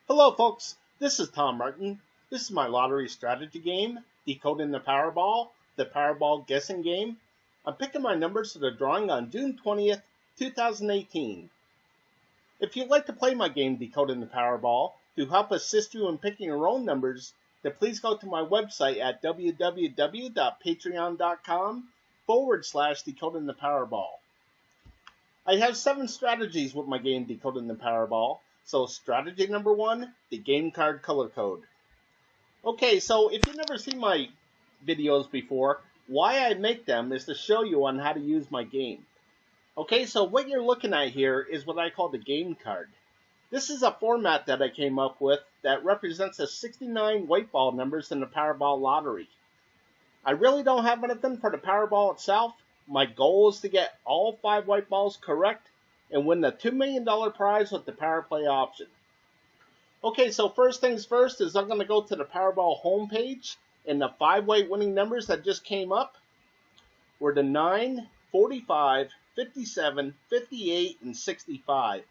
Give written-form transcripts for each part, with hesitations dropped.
Hello folks, this is Tom Martin. This is my lottery strategy game, Decoding the Powerball guessing game. I'm picking my numbers for the drawing on June 20th, 2018. If you'd like to play my game, Decoding the Powerball, to help assist you in picking your own numbers, then please go to my website at www.patreon.com/Decoding the Powerball. I have 7 strategies with my game, Decoding the Powerball. So strategy number 1, the game card color code. Okay, so if you've never seen my videos before, why I make them is to show you on how to use my game. Okay, so what you're looking at here is what I call the game card. This is a format that I came up with that represents the 69 white ball numbers in the Powerball lottery. I really don't have anything for the Powerball itself. My goal is to get all 5 white balls correct and win the $2 million prize with the Power Play option. Okay, so first things first is I'm going to go to the Powerball homepage, and the 5 white winning numbers that just came up were the 9, 45, 57, 58, and 65.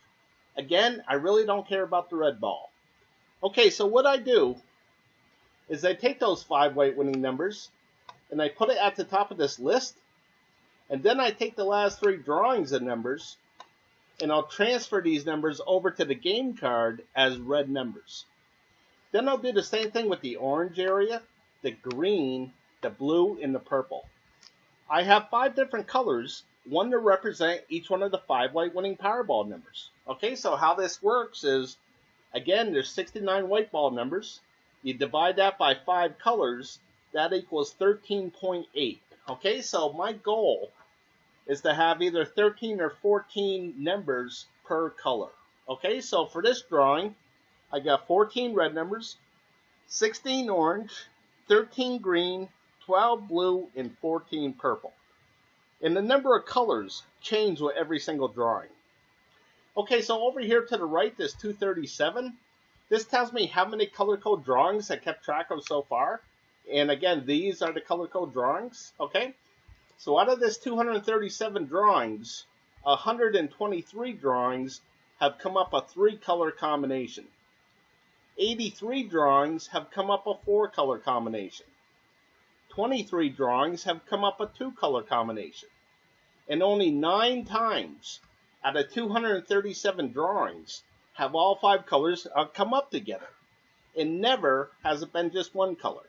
Again, I really don't care about the red ball. Okay, so what I do is I take those 5 white winning numbers and I put it at the top of this list, and then I take the last 3 drawings of numbers and I'll transfer these numbers over to the game card as red numbers. Then I'll do the same thing with the orange area, the green, the blue, and the purple. I have 5 different colors, one to represent each one of the 5 white winning Powerball numbers. Okay, so how this works is, again, there's 69 white ball numbers. You divide that by 5 colors, that equals 13.8. Okay, so my goal is to have either 13 or 14 numbers per color. Okay, so for this drawing, I got 14 red numbers, 16 orange, 13 green, 12 blue, and 14 purple. And the number of colors change with every single drawing. Okay, so over here to the right, there's 237. This tells me how many color code drawings I kept track of so far. And again, these are the color code drawings, okay? So out of this 237 drawings, 123 drawings have come up a 3-color combination. 83 drawings have come up a 4-color combination. 23 drawings have come up a 2-color combination. And only 9 times out of 237 drawings have all 5 colors come up together. And never has it been just 1 color.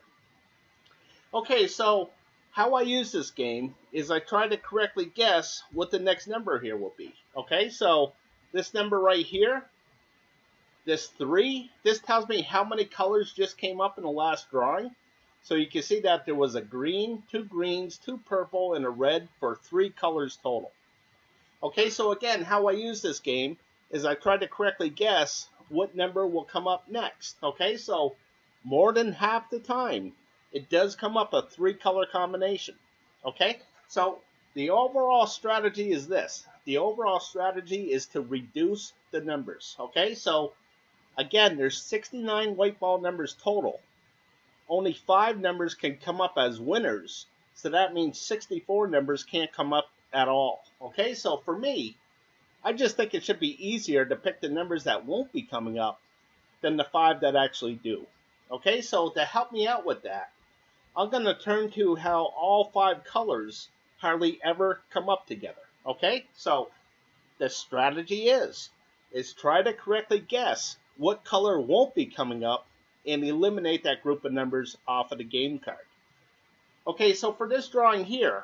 Okay, so how I use this game is I try to correctly guess what the next number here will be. Okay, so this number right here, this 3, this tells me how many colors just came up in the last drawing. So you can see that there was a green, 2 greens, 2 purple, and a red for 3 colors total. Okay, so again, how I use this game is I try to correctly guess what number will come up next. Okay, so more than half the time, it does come up a 3-color combination. Okay, so the overall strategy is this. The overall strategy is to reduce the numbers. Okay, so again, there's 69 white ball numbers total. Only 5 numbers can come up as winners, so that means 64 numbers can't come up at all. Okay, so for me, I just think it should be easier to pick the numbers that won't be coming up than the 5 that actually do. Okay, so to help me out with that, I'm going to turn to how all 5 colors hardly ever come up together. Okay, so the strategy is try to correctly guess what color won't be coming up and eliminate that group of numbers off of the game card. Okay, so for this drawing here,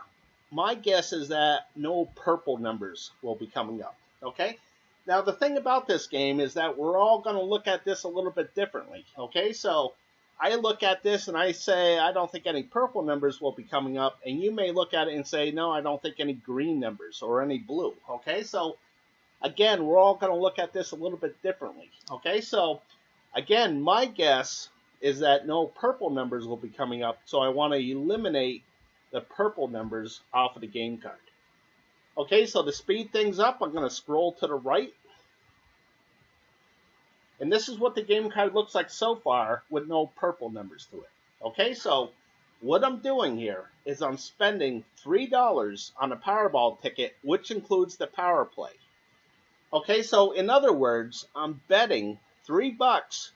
my guess is that no purple numbers will be coming up. Okay, now the thing about this game is that we're all going to look at this a little bit differently. Okay, so I look at this and I say I don't think any purple numbers will be coming up, and you may look at it and say no, I don't think any green numbers or any blue. Okay, so again, we're all going to look at this a little bit differently. Okay, so again, my guess is that no purple numbers will be coming up, so I want to eliminate the purple numbers off of the game card. Okay, so to speed things up, I'm going to scroll to the right. And this is what the game card looks like so far with no purple numbers to it. Okay, so what I'm doing here is I'm spending $3 on a Powerball ticket, which includes the Power Play. Okay, so in other words, I'm betting $3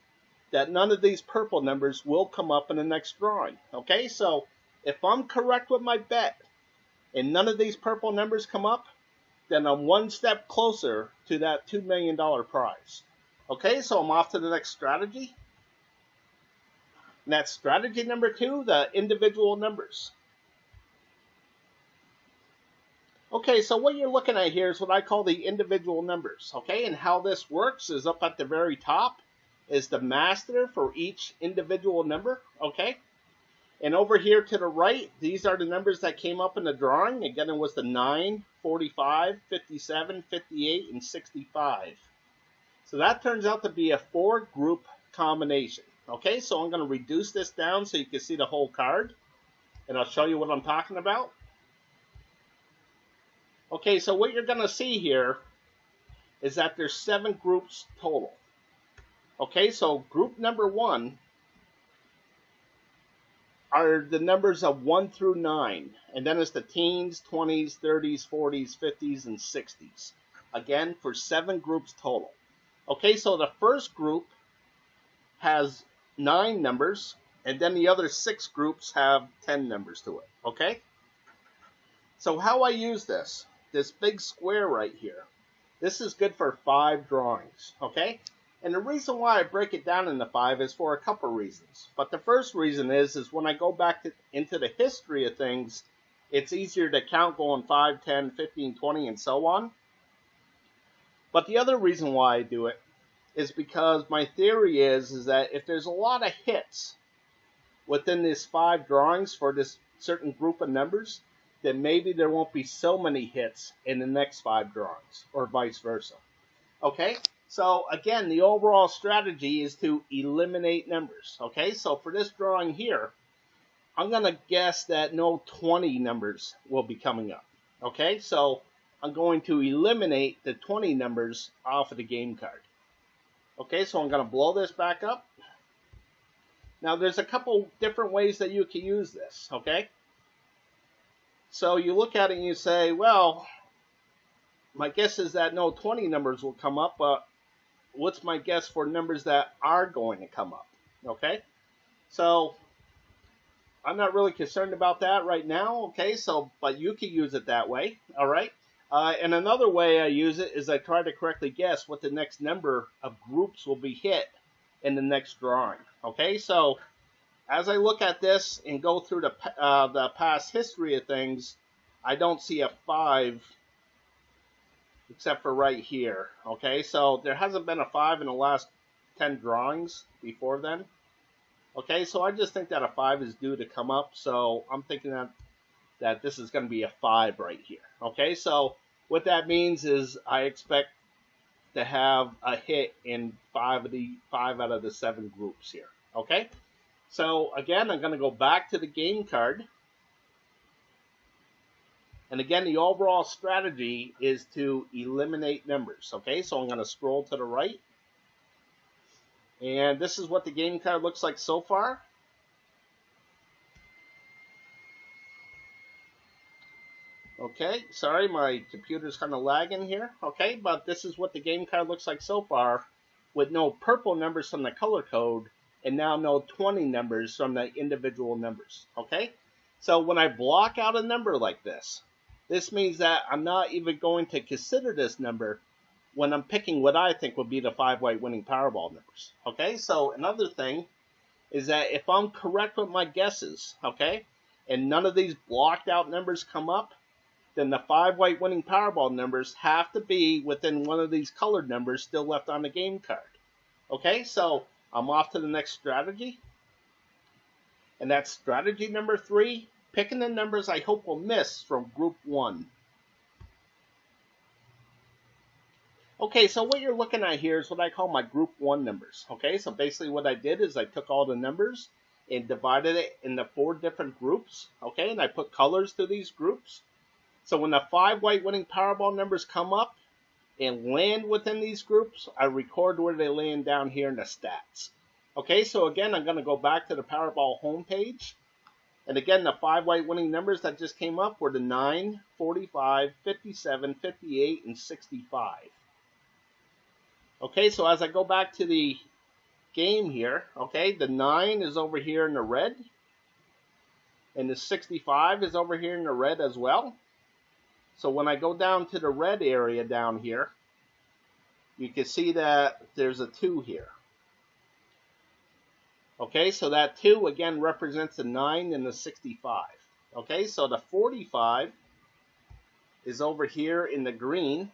that none of these purple numbers will come up in the next drawing. Okay, so if I'm correct with my bet and none of these purple numbers come up, then I'm one step closer to that $2 million prize. Okay, so I'm off to the next strategy. And that's strategy number 2, the individual numbers. Okay, so what you're looking at here is what I call the individual numbers. Okay, and how this works is up at the very top is the master for each individual number. Okay, and over here to the right, these are the numbers that came up in the drawing. Again, it was the 9, 45, 57, 58, and 65. So that turns out to be a 4-group combination. Okay, so I'm going to reduce this down so you can see the whole card, and I'll show you what I'm talking about. Okay, so what you're going to see here is that there's 7 groups total. Okay, so group number 1 are the numbers of 1 through 9, and then it's the teens, 20s, 30s, 40s, 50s, and 60s. Again, for 7 groups total. Okay, so the first group has 9 numbers, and then the other 6 groups have 10 numbers to it. Okay? So how I use this big square right here, this is good for 5 drawings. Okay? And the reason why I break it down into 5 is for a couple reasons. But the first reason is when I go back into the history of things, it's easier to count going 5, 10, 15, 20, and so on. But the other reason why I do it is because my theory is that if there's a lot of hits within these 5 drawings for this certain group of numbers, then maybe there won't be so many hits in the next 5 drawings, or vice versa. Okay? So again, the overall strategy is to eliminate numbers. Okay? So for this drawing here, I'm going to guess that no 20 numbers will be coming up. Okay? So I'm going to eliminate the 20 numbers off of the game card. Okay, so I'm going to blow this back up. Now, there's a couple different ways that you can use this, okay? So you look at it and you say, well, my guess is that no 20 numbers will come up, but what's my guess for numbers that are going to come up, okay? So I'm not really concerned about that right now, okay? So, but you can use it that way, all right? And another way I use it is I try to correctly guess what the next number of groups will be hit in the next drawing. Okay, so as I look at this and go through the past history of things, I don't see a 5 except for right here. Okay, so there hasn't been a 5 in the last 10 drawings before then. Okay, so I just think that a 5 is due to come up, so I'm thinking that this is going to be a 5 right here. Okay, so what that means is I expect to have a hit in 5 out of the 7 groups here. Okay, so again, I'm going to go back to the game card. And again, the overall strategy is to eliminate numbers. Okay, so I'm going to scroll to the right. And this is what the game card looks like so far. Okay, sorry, my computer's kind of lagging here. Okay, but this is what the game card looks like so far, with no purple numbers from the color code, and now no 20 numbers from the individual numbers. Okay, so when I block out a number like this means that I'm not even going to consider this number when I'm picking what I think would be the 5 white winning Powerball numbers. Okay, so another thing is that if I'm correct with my guesses, okay, and none of these blocked out numbers come up, then the 5 white winning Powerball numbers have to be within one of these colored numbers still left on the game card. Okay, so I'm off to the next strategy. And that's strategy number 3, picking the numbers I hope will miss from group 1. Okay, so what you're looking at here is what I call my group 1 numbers. Okay, so basically what I did is I took all the numbers and divided it into 4 different groups. Okay, and I put colors to these groups. So when the 5 white winning Powerball numbers come up and land within these groups, I record where they land down here in the stats. Okay, so again, I'm going to go back to the Powerball homepage. And again, the 5 white winning numbers that just came up were the 9, 45, 57, 58, and 65. Okay, so as I go back to the game here, okay, the 9 is over here in the red, and the 65 is over here in the red as well. So when I go down to the red area down here, you can see that there's a 2 here. Okay, so that 2 again represents the 9 and the 65. Okay, so the 45 is over here in the green.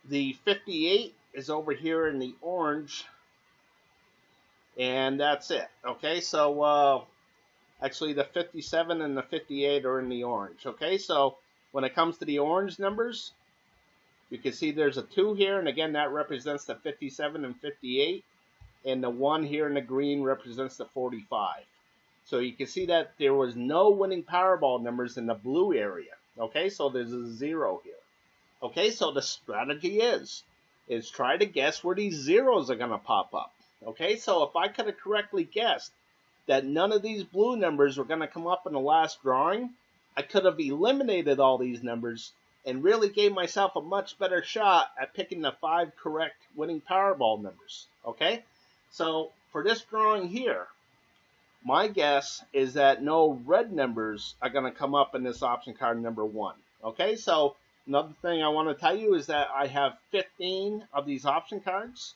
The 58 is over here in the orange. And that's it. Okay, so actually the 57 and the 58 are in the orange. Okay, so when it comes to the orange numbers, you can see there's a 2 here, and again that represents the 57 and 58, and the 1 here in the green represents the 45. So you can see that there was no winning Powerball numbers in the blue area. Okay, so there's a 0 here. Okay, so the strategy is try to guess where these zeros are going to pop up. Okay, so if I could have correctly guessed that none of these blue numbers were going to come up in the last drawing, I could have eliminated all these numbers and really gave myself a much better shot at picking the 5 correct winning Powerball numbers. Okay, so for this drawing here, my guess is that no red numbers are going to come up in this option card number 1. Okay, so another thing I want to tell you is that I have 15 of these option cards,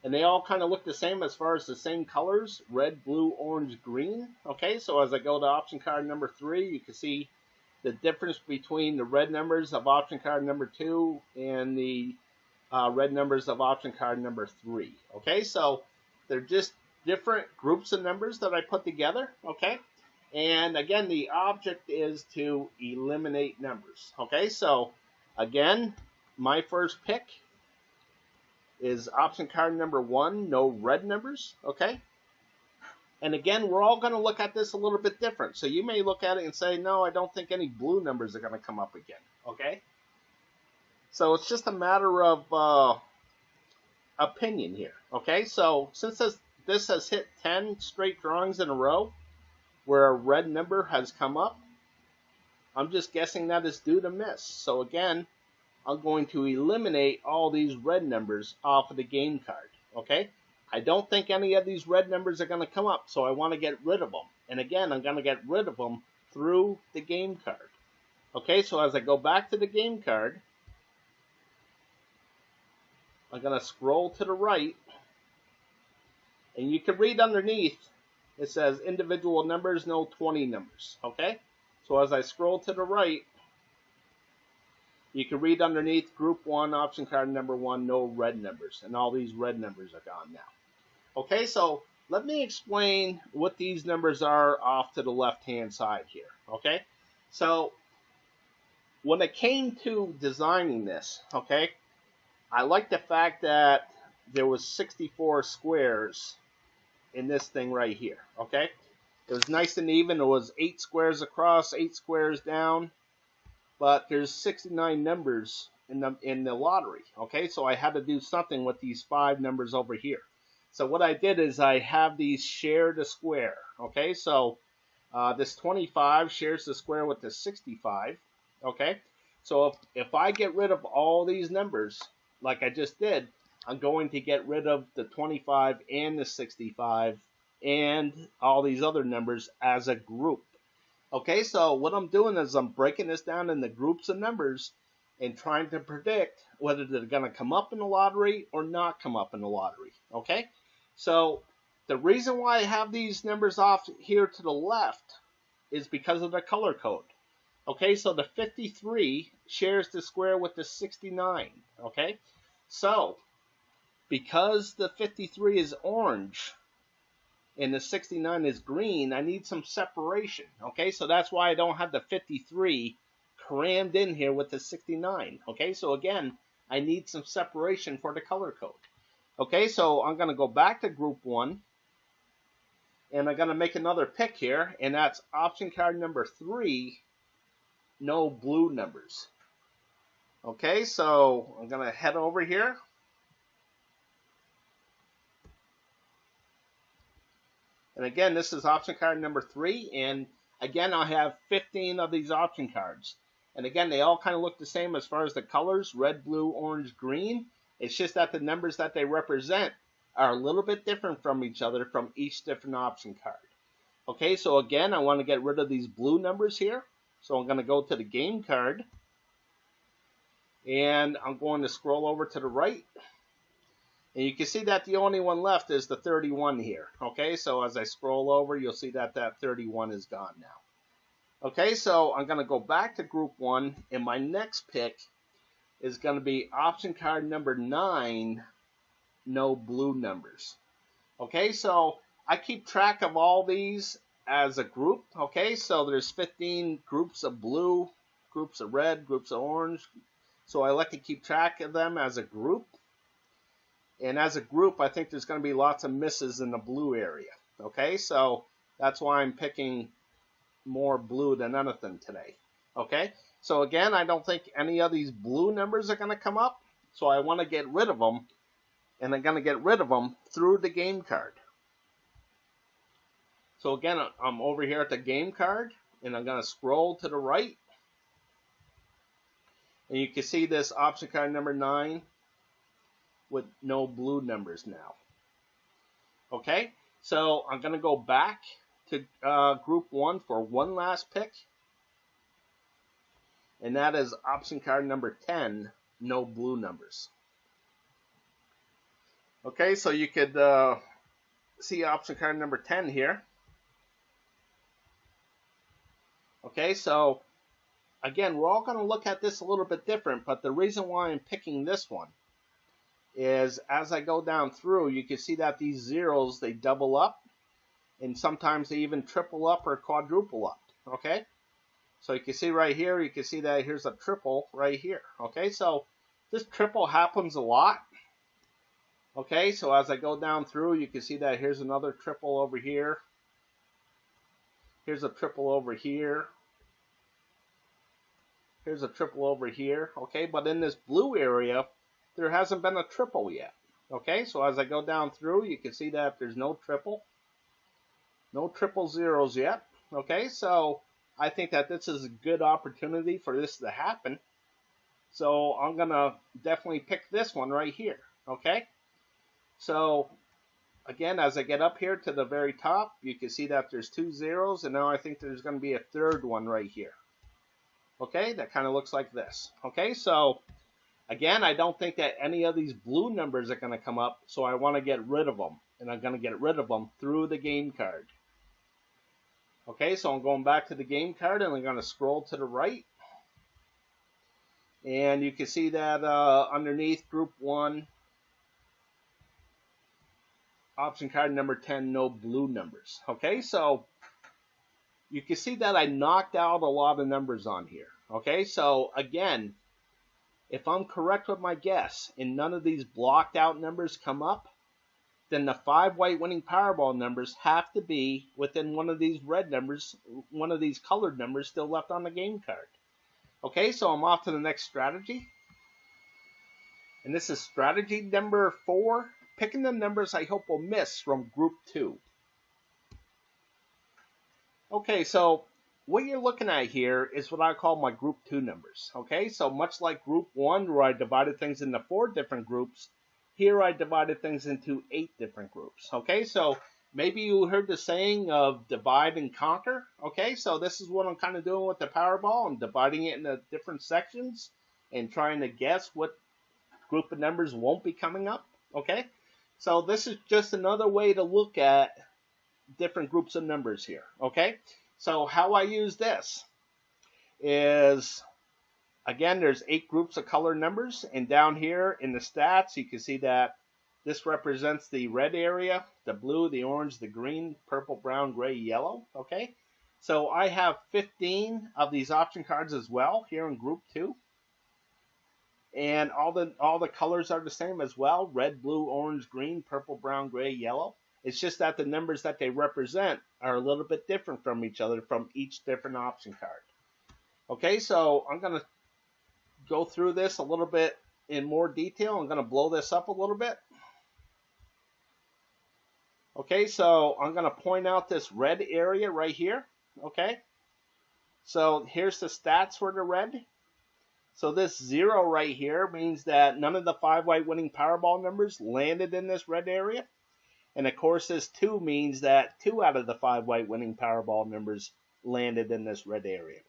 and they all kind of look the same as far as the same colors, red, blue, orange, green. Okay, so as I go to option card number 3, you can see the difference between the red numbers of option card number 2 and the red numbers of option card number 3. Okay, so they're just different groups of numbers that I put together. Okay, and again, the object is to eliminate numbers. Okay, so again, my first pick is option card number 1, no red numbers. Okay, and again, we're all going to look at this a little bit different. So you may look at it and say, no, I don't think any blue numbers are going to come up again. Okay, so it's just a matter of opinion here. Okay, so since this has hit 10 straight drawings in a row where a red number has come up, I'm just guessing that is due to miss. So again, I'm going to eliminate all these red numbers off of the game card. Okay, I don't think any of these red numbers are going to come up, so I want to get rid of them. And again, I'm going to get rid of them through the game card. Okay, so as I go back to the game card, I'm going to scroll to the right, and you can read underneath, it says individual numbers, no 20 numbers. Okay, so as I scroll to the right, you can read underneath group 1, option card number 1, no red numbers, and all these red numbers are gone now. Okay, so let me explain what these numbers are off to the left-hand side here. Okay, so when it came to designing this, okay, I like the fact that there was 64 squares in this thing right here. Okay, it was nice and even. It was 8 squares across, 8 squares down, but there's 69 numbers in the lottery. Okay, so I had to do something with these 5 numbers over here. So what I did is I have these share the square. Okay, so this 25 shares the square with the 65. Okay, so if I get rid of all these numbers like I just did, I'm going to get rid of the 25 and the 65 and all these other numbers as a group. Okay, so what I'm doing is I'm breaking this down into groups of numbers and trying to predict whether they're going to come up in the lottery or not come up in the lottery. Okay, so the reason why I have these numbers off here to the left is because of the color code. Okay, so the 53 shares the square with the 69. Okay, so because the 53 is orange and the 69 is green, I need some separation. Okay, so that's why I don't have the 53 crammed in here with the 69. Okay, so again, I need some separation for the color code. Okay, so I'm going to go back to group 1, and I'm going to make another pick here, and that's option card number 3, no blue numbers. Okay, so I'm going to head over here. And again, this is option card number 3, and again, I have 15 of these option cards. And again, they all kind of look the same as far as the colors, red, blue, orange, green. It's just that the numbers that they represent are a little bit different from each other from each different option card. Okay, so again, I want to get rid of these blue numbers here. So I'm going to go to the game card. And I'm going to scroll over to the right. And you can see that the only one left is the 31 here. Okay, so as I scroll over, you'll see that that 31 is gone now. Okay, so I'm going to go back to group 1, and my next pick is going to be option card number 9, no blue numbers. Okay, so I keep track of all these as a group. Okay, so there's 15 groups of blue, groups of red, groups of orange. So I like to keep track of them as a group. And as a group, I think there's going to be lots of misses in the blue area. Okay, so that's why I'm picking more blue than anything today. Okay, so again, I don't think any of these blue numbers are going to come up. So I want to get rid of them. And I'm going to get rid of them through the game card. So again, I'm over here at the game card. And I'm going to scroll to the right. And you can see this option card number 9 with no blue numbers now. Okay, so I'm going to go back to group 1 for one last pick. And that is option card number 10, no blue numbers. Okay, so you could see option card number 10 here. Okay, so again, we're all going to look at this a little bit different, but the reason why I'm picking this one is as I go down through, you can see that these zeros, they double up, and sometimes they even triple up or quadruple up, okay? So you can see right here, you can see that here's a triple right here, okay? So this triple happens a lot, okay? So as I go down through, you can see that here's another triple over here. Here's a triple over here. Here's a triple over here, okay? But in this blue area, there hasn't been a triple yet, okay? So as I go down through, you can see that there's no triple zeros yet, okay? So I think that this is a good opportunity for this to happen. So I'm going to definitely pick this one right here, okay? So again, as I get up here to the very top, you can see that there's 2 zeros, and now I think there's going to be a third one right here. Okay, that kind of looks like this. Okay, so again, I don't think that any of these blue numbers are going to come up, so I want to get rid of them. And I'm going to get rid of them through the game card. Okay, so I'm going back to the game card, and I'm going to scroll to the right. And you can see that underneath group 1, option card number 10, no blue numbers. Okay, so you can see that I knocked out a lot of numbers on here. Okay, so again, if I'm correct with my guess and none of these blocked out numbers come up, then the 5 white winning Powerball numbers have to be within one of these red numbers, one of these colored numbers still left on the game card. Okay, so I'm off to the next strategy. And this is strategy number 4, picking the numbers I hope will miss from group 2. Okay, so what you're looking at here is what I call my group 2 numbers. Okay, so much like group 1 where I divided things into 4 different groups, here I divided things into 8 different groups. Okay, so maybe you heard the saying of divide and conquer. Okay, so this is what I'm kind of doing with the Powerball. I'm dividing it into different sections and trying to guess what group of numbers won't be coming up. Okay, so this is just another way to look at different groups of numbers here. Okay, so how I use this is, again, there's 8 groups of color numbers, and down here in the stats you can see that this represents the red area, the blue, the orange, the green, purple, brown, gray, yellow. Okay, so I have 15 of these option cards as well here in group 2, and all the colors are the same as well: red, blue, orange, green, purple, brown, gray, yellow. It's just that the numbers that they represent are a little bit different from each other from each different option card. Okay, so I'm going to go through this a little bit in more detail. I'm going to blow this up a little bit. Okay, so I'm going to point out this red area right here. Okay, So here's the stats for the red. So this 0 right here means that none of the 5 white winning Powerball numbers landed in this red area. And of course this 2 means that 2 out of the 5 white winning Powerball numbers landed in this red area.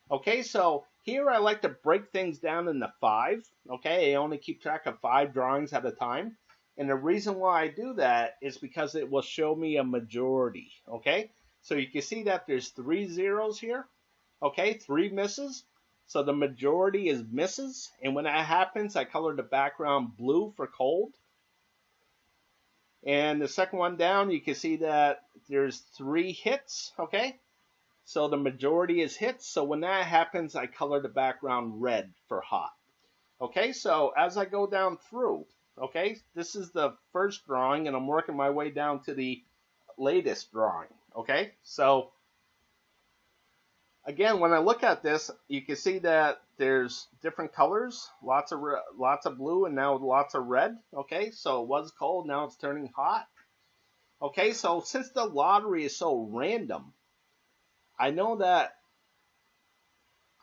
Okay, so here I like to break things down into 5. Okay, I only keep track of 5 drawings at a time. And the reason why I do that is because it will show me a majority. Okay, so you can see that there's 3 zeros here. Okay, 3 misses. So the majority is misses. And when that happens, I color the background blue for cold. And the second one down, you can see that there's 3 hits. Okay, so the majority is hits. So when that happens, I color the background red for hot. Okay, so as I go down through, okay, this is the first drawing, and I'm working my way down to the latest drawing. Okay, so again, when I look at this, you can see that there's different colors, lots of blue, and now lots of red. Okay, so it was cold, now it's turning hot. Okay, so since the lottery is so random, I know that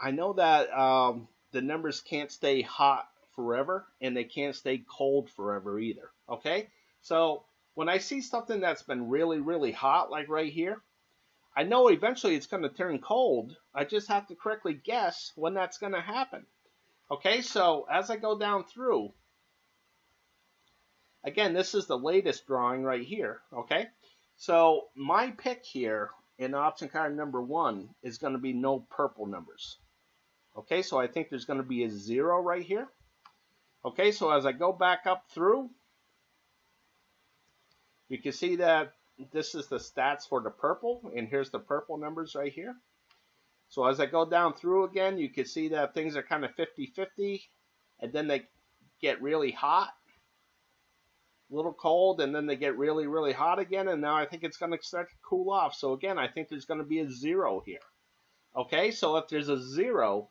the numbers can't stay hot forever, and they can't stay cold forever either. Okay, so when I see something that's been really, really hot, like right here, I know eventually it's going to turn cold. I just have to correctly guess when that's going to happen. Okay, so as I go down through, again, this is the latest drawing right here. Okay, so my pick here in option card number 1 is going to be no purple numbers. Okay, so I think there's going to be a 0 right here. Okay, so as I go back up through, you can see that this is the stats for the purple, and here's the purple numbers right here. So as I go down through again, you can see that things are kind of 50-50, and then they get really hot, a little cold, and then they get really, really hot again, and now I think it's going to start to cool off. So again, I think there's going to be a 0 here. Okay, so if there's a 0,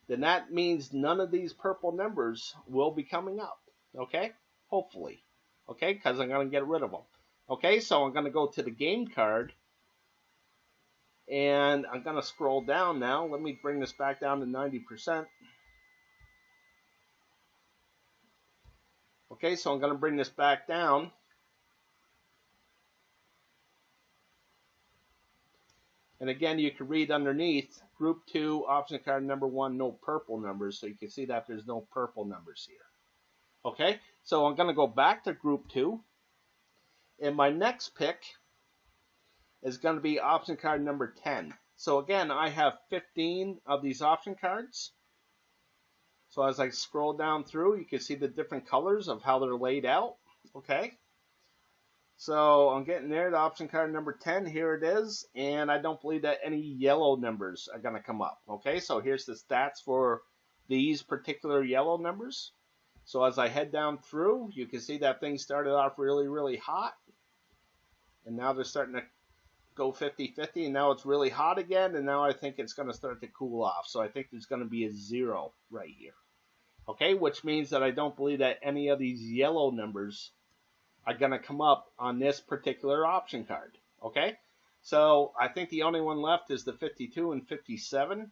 then that means none of these purple numbers will be coming up. Okay, hopefully. Okay, because I'm going to get rid of them. Okay, so I'm going to go to the game card, and I'm going to scroll down now. Let me bring this back down to 90%. Okay, so I'm going to bring this back down. And again, you can read underneath, Group 2, option card number 1, no purple numbers. So you can see that there's no purple numbers here. Okay, so I'm going to go back to Group 2. And my next pick is going to be option card number 10. So again, I have 15 of these option cards. So as I scroll down through, you can see the different colors of how they're laid out. Okay. So I'm getting there to option card number 10. Here it is. And I don't believe that any yellow numbers are going to come up. Okay, so here's the stats for these particular yellow numbers. So as I head down through, you can see that things started off really, really hot. And now they're starting to go 50-50, and now it's really hot again, and now I think it's going to start to cool off. So I think there's going to be a 0 right here. Okay, which means that I don't believe that any of these yellow numbers are going to come up on this particular option card. Okay, so I think the only one left is the 52 and 57.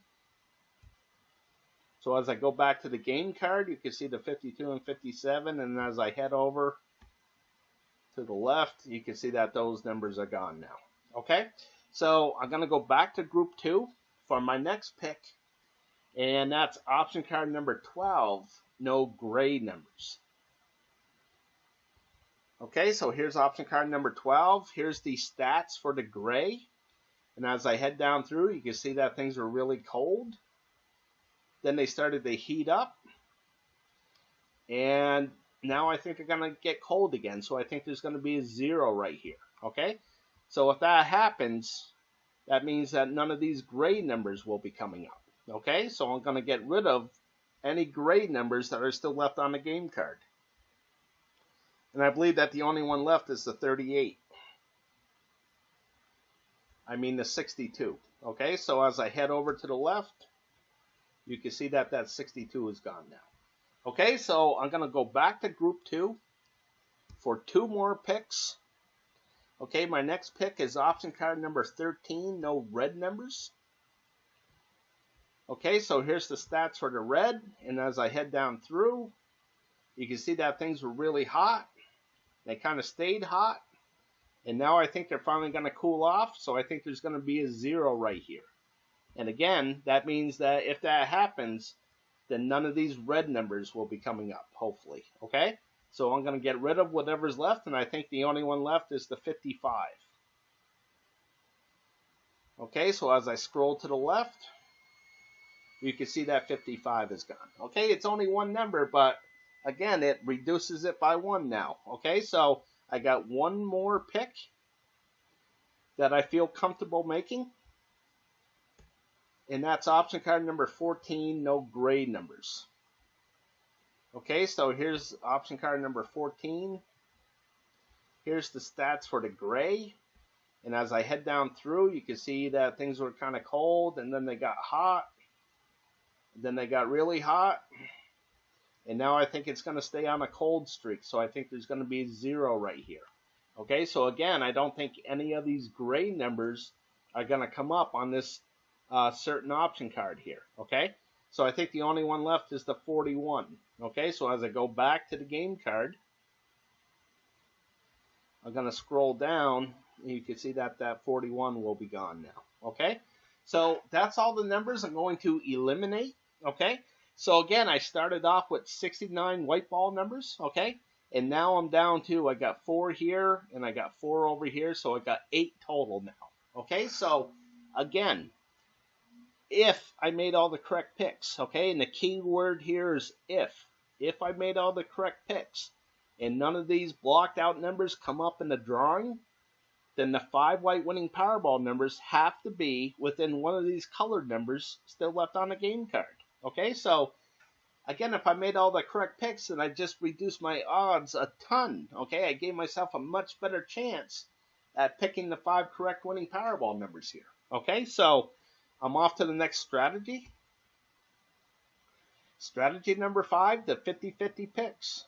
So as I go back to the game card, you can see the 52 and 57, and as I head over to the left, you can see that those numbers are gone now. Okay, so I'm going to go back to Group 2 for my next pick, and that's option card number 12, no gray numbers. Okay, so here's option card number 12. Here's the stats for the gray, and as I head down through, you can see that things were really cold. Then they started to heat up, and now I think they're going to get cold again, so I think there's going to be a 0 right here. Okay, so if that happens, that means that none of these gray numbers will be coming up. Okay, so I'm going to get rid of any gray numbers that are still left on the game card. And I believe that the only one left is the 38. I mean the 62. Okay, so as I head over to the left, you can see that that 62 is gone now. Okay, so I'm going to go back to Group 2 for 2 more picks. Okay, my next pick is option card number 13, no red numbers. Okay, so here's the stats for the red, and as I head down through, you can see that things were really hot. They kind of stayed hot, and now I think they're finally going to cool off, so I think there's going to be a 0 right here. And again, that means that if that happens, then none of these red numbers will be coming up, hopefully. Okay, so I'm going to get rid of whatever's left, and I think the only one left is the 55. Okay, so as I scroll to the left, you can see that 55 is gone. Okay, it's only one number, but again, it reduces it by 1 now. Okay, so I got one more pick that I feel comfortable making, and that's option card number 14, no gray numbers. Okay, so here's option card number 14. Here's the stats for the gray. And as I head down through, you can see that things were kind of cold, and then they got hot. Then they got really hot. And now I think it's going to stay on a cold streak. So I think there's going to be a 0 right here. Okay, so again, I don't think any of these gray numbers are going to come up on this certain option card here. Okay, so I think the only one left is the 41. Okay, so as I go back to the game card, I'm going to scroll down. You can see that that 41 will be gone now. Okay, so that's all the numbers I'm going to eliminate. Okay, so again, I started off with 69 white ball numbers. Okay, and now I'm down to, I got 4 here and I got 4 over here, so I got 8 total now. Okay, so again, if I made all the correct picks, okay, and the key word here is if I made all the correct picks and none of these blocked out numbers come up in the drawing, then the 5 white winning Powerball numbers have to be within one of these colored numbers still left on the game card. Okay, so again, if I made all the correct picks, then I just reduced my odds a ton. Okay, I gave myself a much better chance at picking the 5 correct winning Powerball numbers here. Okay, so I'm off to the next strategy. Strategy number 5, the 50-50 picks.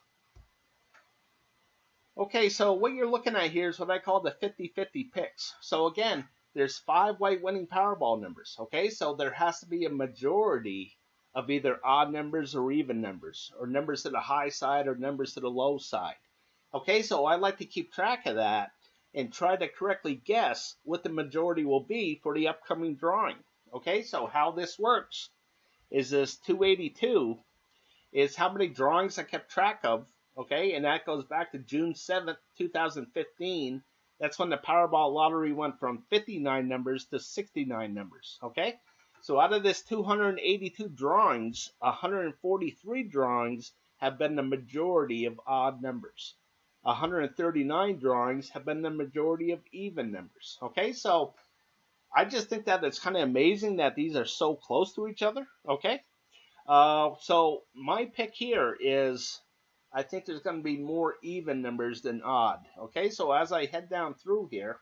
Okay, so what you're looking at here is what I call the 50-50 picks. So again, there's 5 white winning Powerball numbers. Okay, so there has to be a majority of either odd numbers or even numbers, or numbers to the high side or numbers to the low side. Okay, so I like to keep track of that and try to correctly guess what the majority will be for the upcoming drawing. Okay, so how this works is this 282 is how many drawings I kept track of. Okay, and that goes back to June 7th, 2015. That's when the Powerball lottery went from 59 numbers to 69 numbers. Okay, so out of this 282 drawings, 143 drawings have been the majority of odd numbers. 139 drawings have been the majority of even numbers. Okay, so I just think that it's kind of amazing that these are so close to each other. Okay, so my pick here is, I think there's going to be more even numbers than odd. Okay, so as I head down through here,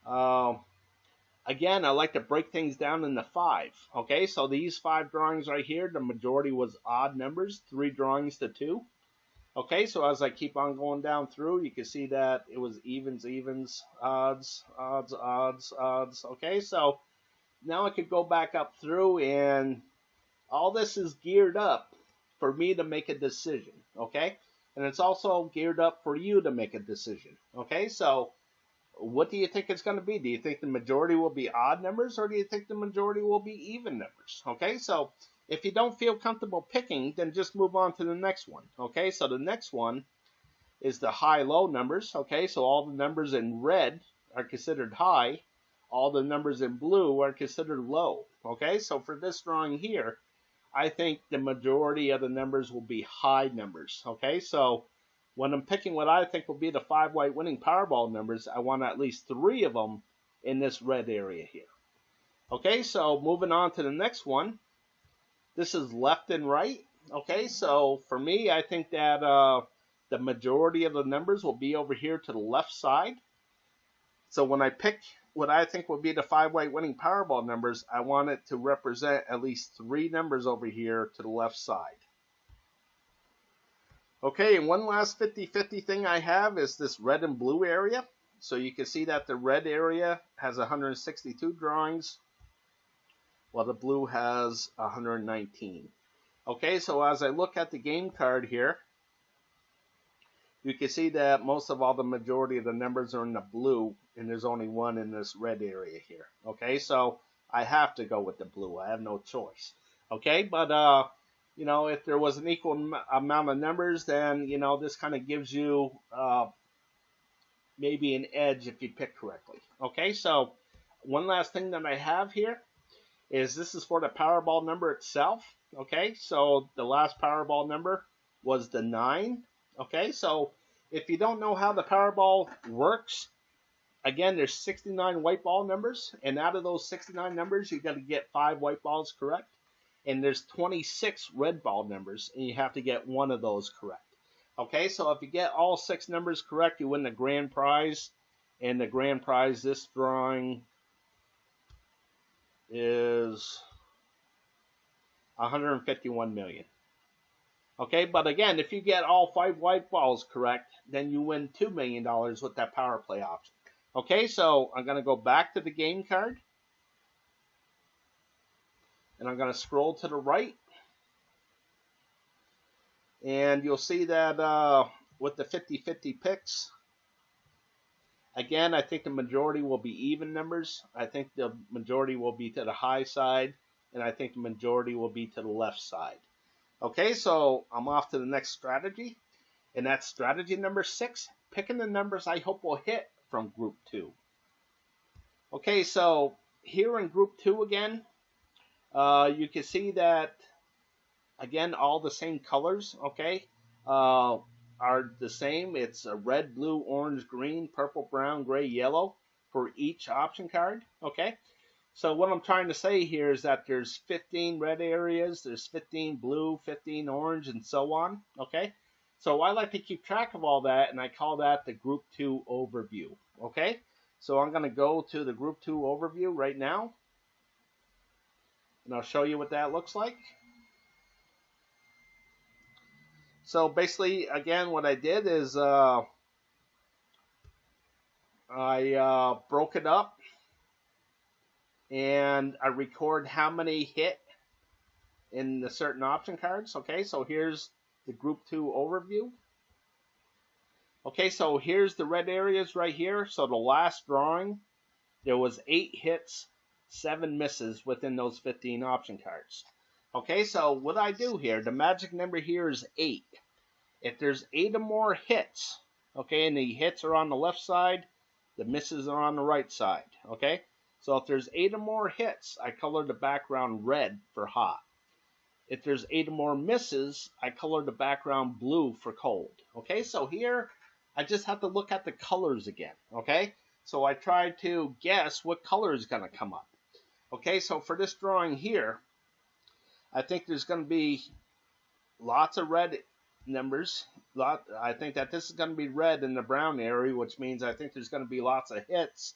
again, I like to break things down into 5. Okay, so these 5 drawings right here, the majority was odd numbers, 3 drawings to 2. Okay, so as I keep on going down through, you can see that it was evens, evens, odds, odds, odds, odds. Okay, so now I could go back up through, and all this is geared up for me to make a decision. Okay, and it's also geared up for you to make a decision. Okay, so what do you think it's going to be? Do you think the majority will be odd numbers, or do you think the majority will be even numbers? Okay, so if you don't feel comfortable picking, then just move on to the next one. Okay, so the next one is the high-low numbers. Okay, so all the numbers in red are considered high. All the numbers in blue are considered low. Okay, so for this drawing here, I think the majority of the numbers will be high numbers. Okay, so when I'm picking what I think will be the 5 white winning Powerball numbers, I want at least 3 of them in this red area here. Okay, so moving on to the next one. This is left and right. Okay, so for me, I think that the majority of the numbers will be over here to the left side. So when I pick what I think will be the 5 white winning Powerball numbers, I want it to represent at least 3 numbers over here to the left side. Okay, and one last 50-50 thing I have is this red and blue area. So you can see that the red area has 162 drawings. while the blue has 119. Okay, so as I look at the game card here, you can see that most of all the majority of the numbers are in the blue, and there's only one in this red area here. Okay, so I have to go with the blue. I have no choice. Okay, but you know, if there was an equal amount of numbers, then you know this kind of gives you maybe an edge if you pick correctly. Okay, so one last thing that I have here is this is for the Powerball number itself. Okay, so the last Powerball number was the 9. Okay, so if you don't know how the Powerball works, again, there's 69 white ball numbers, and out of those 69 numbers, you got to get 5 white balls correct, and there's 26 red ball numbers, and you have to get one of those correct. Okay, so if you get all 6 numbers correct, you win the grand prize, and the grand prize this drawing is 151 million. Okay, but again, if you get all 5 white balls correct, then you win $2 million with that power play option. Okay, so I'm going to go back to the game card, and I'm going to scroll to the right, and you'll see that with the 50-50 picks, again, I think the majority will be even numbers. I think the majority will be to the high side, and I think the majority will be to the left side. Okay, so I'm off to the next strategy, and that's strategy number 6, picking the numbers I hope will hit from group 2. Okay, so here in group 2 again, you can see that, again, all the same colors, okay, are the same. It's a red, blue, orange, green, purple, brown, gray, yellow for each option card, okay? So what I'm trying to say here is that there's 15 red areas, there's 15 blue, 15 orange, and so on, okay? So I like to keep track of all that, and I call that the Group 2 overview, okay? So I'm going to go to the Group 2 overview right now, and I'll show you what that looks like. So basically, again, what I did is I broke it up, and I record how many hit in the certain option cards. Okay, so here's the Group 2 overview. Okay, so here's the red areas right here. So the last drawing, there was 8 hits, 7 misses within those 15 option cards. Okay, so what I do here, the magic number here is 8. If there's 8 or more hits, okay, and the hits are on the left side, the misses are on the right side, okay? So if there's 8 or more hits, I color the background red for hot. If there's 8 or more misses, I color the background blue for cold. Okay, so here I just have to look at the colors again. Okay, so I try to guess what color is going to come up. Okay, so for this drawing here, I think there's going to be lots of red numbers. I think that this is going to be red in the brown area, which means I think there's going to be lots of hits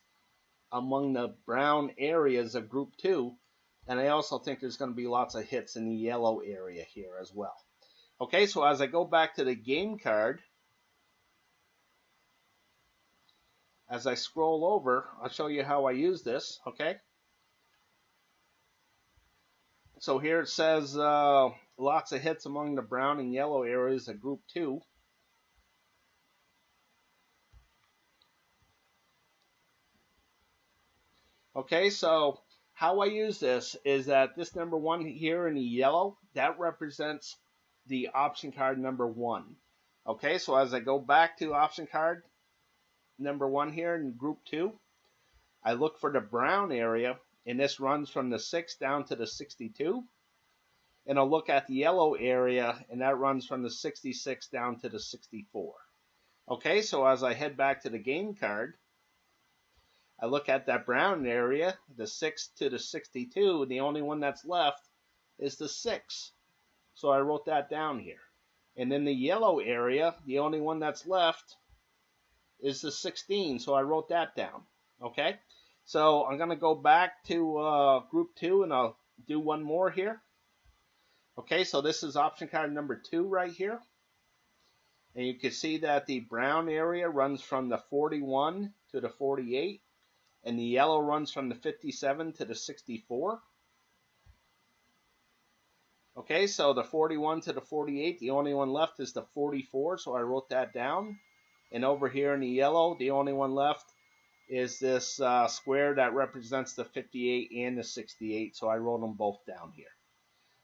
among the brown areas of Group 2, and I also think there's going to be lots of hits in the yellow area here as well. Okay, so as I go back to the game card, as I scroll over, I'll show you how I use this, okay? So here it says lots of hits among the brown and yellow areas of Group 2. Okay, so how I use this is that this number 1 here in the yellow, that represents the option card number 1. Okay, so as I go back to option card number 1 here in Group 2, I look for the brown area, and this runs from the 6 down to the 62. And I'll look at the yellow area, and that runs from the 66 down to the 64. Okay, so as I head back to the game card, I look at that brown area, the 6 to the 62, and the only one that's left is the 6. So I wrote that down here. And in the yellow area, the only one that's left is the 16, so I wrote that down. Okay, so I'm going to go back to Group 2, and I'll do one more here. Okay, so this is option card number 2 right here. And you can see that the brown area runs from the 41 to the 48. And the yellow runs from the 57 to the 64. Okay, so the 41 to the 48, the only one left is the 44, so I wrote that down. And over here in the yellow, the only one left is this square that represents the 58 and the 68, so I wrote them both down here.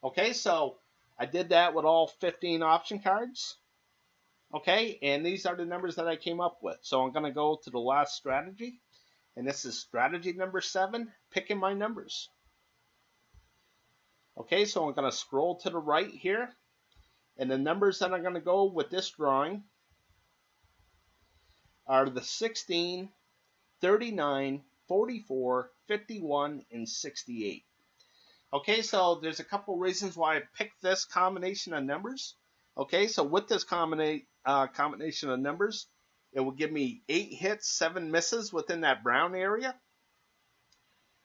Okay, so I did that with all 15 option cards. Okay, and these are the numbers that I came up with. So I'm going to go to the last strategy, and this is strategy number 7, picking my numbers. Okay, so I'm going to scroll to the right here, and the numbers that I'm going to go with this drawing are the 16, 39, 44, 51, and 68. Okay, so there's a couple reasons why I picked this combination of numbers. Okay, so with this combination of numbers, it will give me 8 hits, 7 misses within that brown area.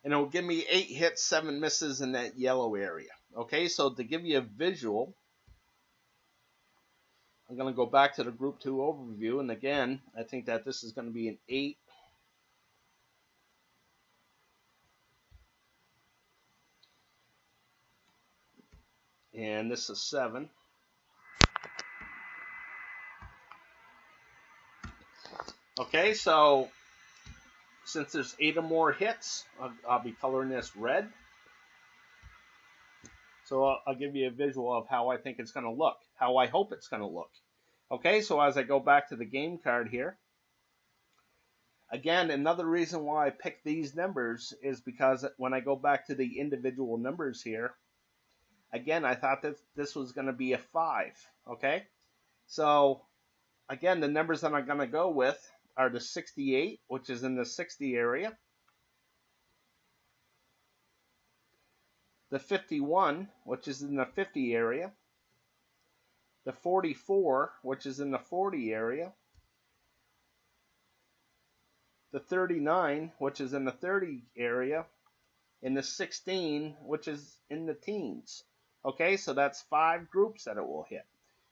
And it will give me 8 hits, 7 misses in that yellow area. Okay, so to give you a visual, I'm going to go back to the Group 2 overview. And again, I think that this is going to be an 8. And this is 7. Okay, so since there's 8 or more hits, I'll be coloring this red. So I'll give you a visual of how I think it's going to look, how I hope it's going to look. Okay, so as I go back to the game card here, again, another reason why I picked these numbers is because when I go back to the individual numbers here, again, I thought that this was going to be a 5, okay? So, again, the numbers that I'm going to go with are the 68, which is in the 60 area, the 51, which is in the 50 area, the 44, which is in the 40 area, the 39, which is in the 30 area, and the 16, which is in the teens. Okay, so that's 5 groups that it will hit.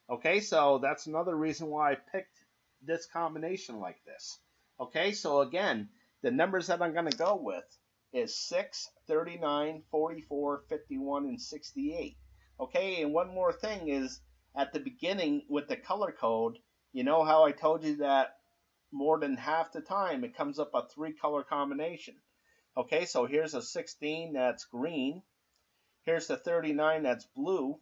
Okay, so that's another reason why I picked this combination like this. Okay, so again, the numbers that I'm going to go with is 6, 39, 44, 51, and 68. Okay, and one more thing is at the beginning with the color code, you know how I told you that more than half the time it comes up a 3-color combination. Okay, so here's a 16 that's green. Here's the 39 that's blue.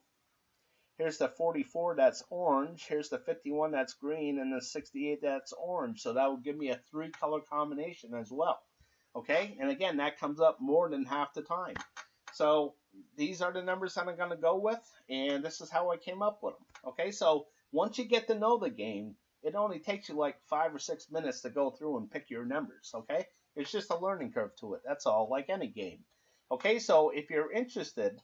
Here's the 44 that's orange. Here's the 51 that's green, and the 68 that's orange. So that will give me a 3-color combination as well. Okay, and again, that comes up more than half the time. So these are the numbers that I'm going to go with, and this is how I came up with them. Okay, so once you get to know the game, it only takes you like 5 or 6 minutes to go through and pick your numbers. Okay, it's just a learning curve to it. That's all, like any game. Okay, so if you're interested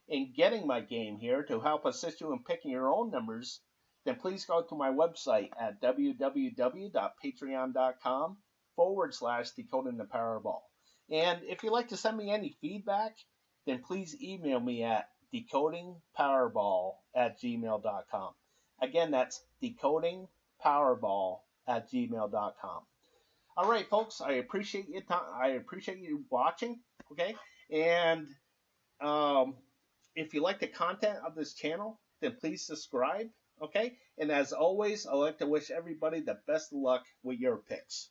in getting my game here to help assist you in picking your own numbers, then please go to my website at www.patreon.com/Decoding the Powerball. And if you'd like to send me any feedback, then please email me at decodingpowerball@gmail.com. Again, that's decodingpowerball@gmail.com. All right, folks, I appreciate your time. I appreciate you watching. Okay, and if you like the content of this channel, then please subscribe. Okay, and as always, I'd like to wish everybody the best of luck with your picks.